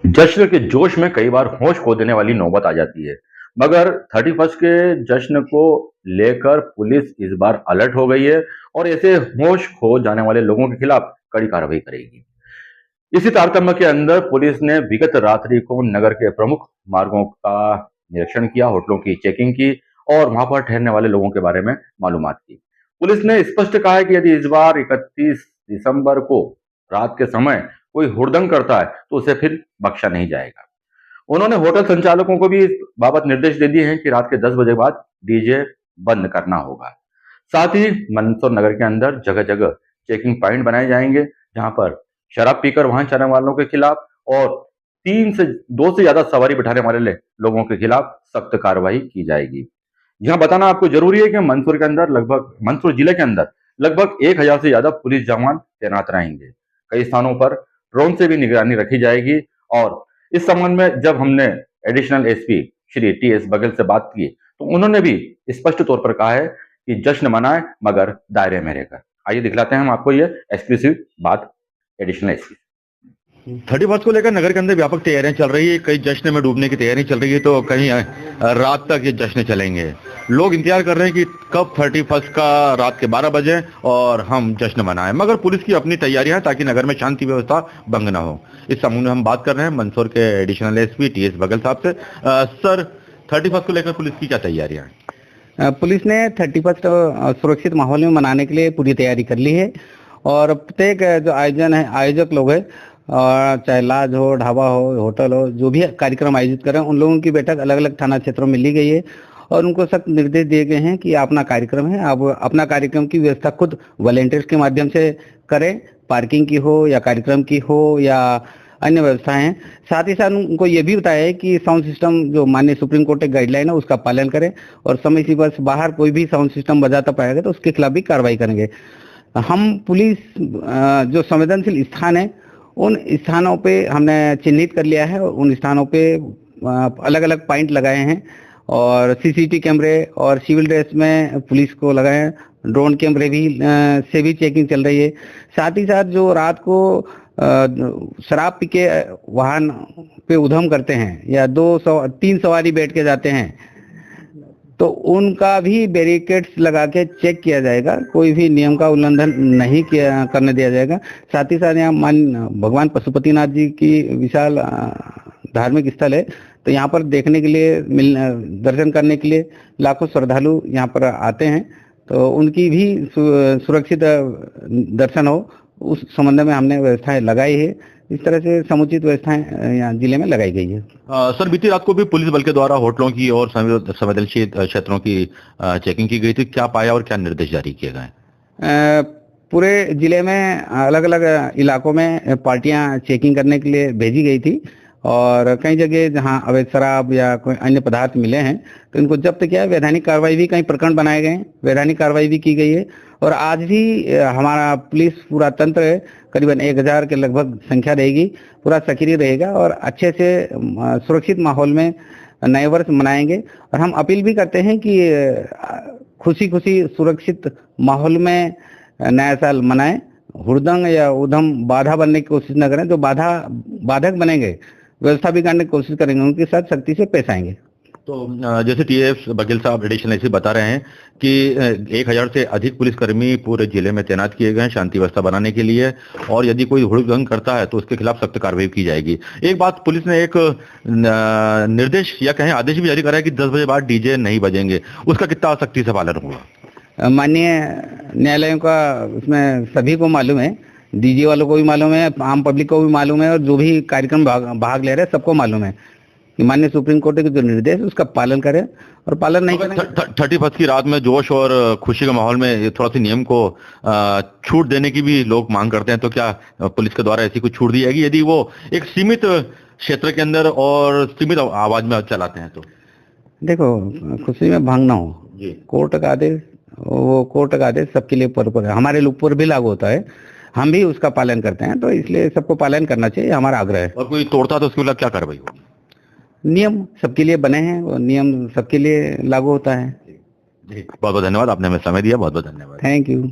जश्न के जोश में कई बार होश खो देने वाली नौबत आ जाती है, मगर 31st के जश्न को लेकर पुलिस इस बार अलर्ट हो गई है और ऐसे होश खो जाने वाले लोगों के खिलाफ कड़ी कार्रवाई करेगी। इसी तारतम्य के अंदर पुलिस ने विगत रात्रि को नगर के प्रमुख मार्गों का निरीक्षण किया, होटलों की चेकिंग की और वहां पर ठहरने वाले लोगों के बारे में मालूमात की। पुलिस ने स्पष्ट कहा है कि यदि इस बार 31 दिसंबर को रात के समय कोई हुड़दंग करता है तो उसे फिर बख्शा नहीं जाएगा। उन्होंने होटल संचालकों को भी इस बाबत निर्देश दे दिए हैं कि रात के 10 बजे बाद डीजे बंद करना होगा। साथ ही मंदसौर नगर के अंदर जगह जगह चेकिंग पॉइंट बनाए जाएंगे, जहां पर शराब पीकर वाहन चलाने वालों के खिलाफ और 2 से ज्यादा सवारी बिठाने वाले लोगों के खिलाफ सख्त कार्रवाई की जाएगी। यहां बताना आपको जरूरी है कि मंदसौर जिले के अंदर लगभग 1000 से ज्यादा पुलिस जवान तैनात रहेंगे। कई स्थानों पर ड्रोन से भी निगरानी रखी जाएगी और इस संबंध में जब हमने additional SP Shri TS Baghel से बात की तो उन्होंने भी स्पष्ट तौर पर कहा है कि जश्न मनाएं मगर दायरे में रहकर। आइए दिखलाते हैं हम आपको ये एक्सक्लूसिव बात एडिशनल एसपी। 31 को लेकर नगर के अंदर व्यापक तैयारियां चल रही है। कई जश्न में डूबने की तैयारी चल रही है, तो कहीं रात तक ये जश्न चलेंगे। लोग इंतजार कर रहे हैं कि कब 31 का रात के 12 बजे और हम जश्न मनाएं, मगर पुलिस की अपनी तैयारियां हैं ताकि नगर में शांति व्यवस्था भंग न हो। इस संबंध में हम बात कर रहे हैं मंदसौर के एडिशनल एसपी टीएस बघेल साहब से। सर, 31 को लेकर पुलिस की क्या तैयारियां हैं? पुलिस ने 31 सुरक्षित माहौल में मनाने के लिए पूरी तैयारी कर ली है और प्रत्येक जो आयोजक लोग हैं, और चाहे लॉज हो, ढाबा हो, होटल हो, जो भी कार्यक्रम आयोजित करें, उन लोगों की बैठक अलग अलग थाना क्षेत्रों में ली गई है और उनको सख्त निर्देश दिए गए हैं कि अपना कार्यक्रम है, आप अपना कार्यक्रम की व्यवस्था खुद वॉलेंटियर्स के माध्यम से करें, पार्किंग की हो या कार्यक्रम की हो या अन्य व्यवस्थाएं हैं। साथ ही साथ उनको ये भी बताया है कि साउंड सिस्टम जो माननीय सुप्रीम कोर्ट के गाइडलाइन है उसका पालन करें और समय सीमा से बाहर कोई भी साउंड सिस्टम बजाता पाएगा तो उसके खिलाफ भी कार्रवाई करेंगे। हम पुलिस जो संवेदनशील स्थान है उन स्थानों पे हमने चिन्हित कर लिया है और उन स्थानों पे अलग अलग पॉइंट लगाए हैं और सीसीटीवी कैमरे और सिविल ड्रेस में पुलिस को लगाए हैं। ड्रोन कैमरे भी से भी चेकिंग चल रही है। साथ ही साथ जो रात को शराब पी के वाहन पे उधम करते हैं या 3 सवारी बैठ के जाते हैं तो उनका भी बैरिकेड्स लगा के चेक किया जाएगा, कोई भी नियम का उल्लंघन नहीं करने दिया जाएगा। साथ ही साथ यहाँ भगवान पशुपतिनाथ जी की विशाल धार्मिक स्थल है, तो यहाँ पर देखने के लिए दर्शन करने के लिए लाखों श्रद्धालु यहाँ पर आते हैं, तो उनकी भी सुरक्षित दर्शन हो उस संबंध में हमने व्यवस्थाएं लगाई है। इस तरह से समुचित व्यवस्थाएं यहाँ जिले में लगाई गई है। सर, बीती रात को भी पुलिस बल के द्वारा होटलों की और संवेदनशील क्षेत्रों की चेकिंग की गई थी। क्या पाया और क्या निर्देश जारी किए गए? पूरे जिले में अलग अलग इलाकों में पार्टियां चेकिंग करने के लिए भेजी गई थी और कई जगह जहां अवैध शराब या कोई अन्य पदार्थ मिले हैं तो इनको जब्त किया। वैधानिक कार्रवाई भी, कई प्रकरण बनाए गए, वैधानिक कार्रवाई भी की गई है और आज भी हमारा पुलिस पूरा तंत्र करीबन 1000 के लगभग संख्या रहेगी, पूरा सक्रिय रहेगा और अच्छे से सुरक्षित माहौल में नए वर्ष मनाएंगे। और हम अपील भी करते हैं कि खुशी खुशी सुरक्षित माहौल में नया साल मनाएं, हुड़दंग या उधम बाधा बनने की कोशिश न करें। जो बाधक बनेंगे, व्यवस्था बिगाड़ने की कोशिश करेंगे, उनके साथ सख्ती से पेश आएंगे। तो जैसे टीएस बघेल साहब एडिशनल एसपी बता रहे हैं कि 1000 से अधिक पुलिसकर्मी पूरे जिले में तैनात किए गए हैं शांति व्यवस्था बनाने के लिए, और यदि कोई हुड़दंग करता है तो उसके खिलाफ सख्त कार्रवाई की जाएगी। एक बात, पुलिस ने एक निर्देश या कहें आदेश भी जारी करा है कि 10 बजे बाद डीजे नहीं बजेंगे। उसका कितना सख्ती से पालन होगा? माननीय न्यायालयों का उसमें सभी को मालूम है, डीजे वालों को भी मालूम है, आम पब्लिक को भी मालूम है और जो भी कार्यक्रम भाग ले रहे हैं सबको मालूम है कि माननीय सुप्रीम कोर्ट के जो निर्देश है उसका पालन करें और पालन नहीं करें। 31 की रात में जोश और खुशी के माहौल में थोड़ा सी नियम को छूट देने की भी लोग मांग करते हैं, तो क्या पुलिस के द्वारा ऐसी कुछ छूट दी जाएगी यदि वो एक सीमित क्षेत्र के अंदर और सीमित आवाज में चलाते हैं? तो देखो, खुशी में भंग ना हो, कोर्ट का आदेश सबके लिए पर हमारे लोग पर भी लागू होता है, हम भी उसका पालन करते हैं, तो इसलिए सबको पालन करना चाहिए, हमारा आग्रह है। और कोई तोड़ता तो उसके खिलाफ क्या कार्रवाई होगी? नियम सबके लिए बने हैं और नियम सबके लिए लागू होता है। जी, बहुत बहुत धन्यवाद, आपने हमें समय दिया, बहुत बहुत धन्यवाद। Thank you.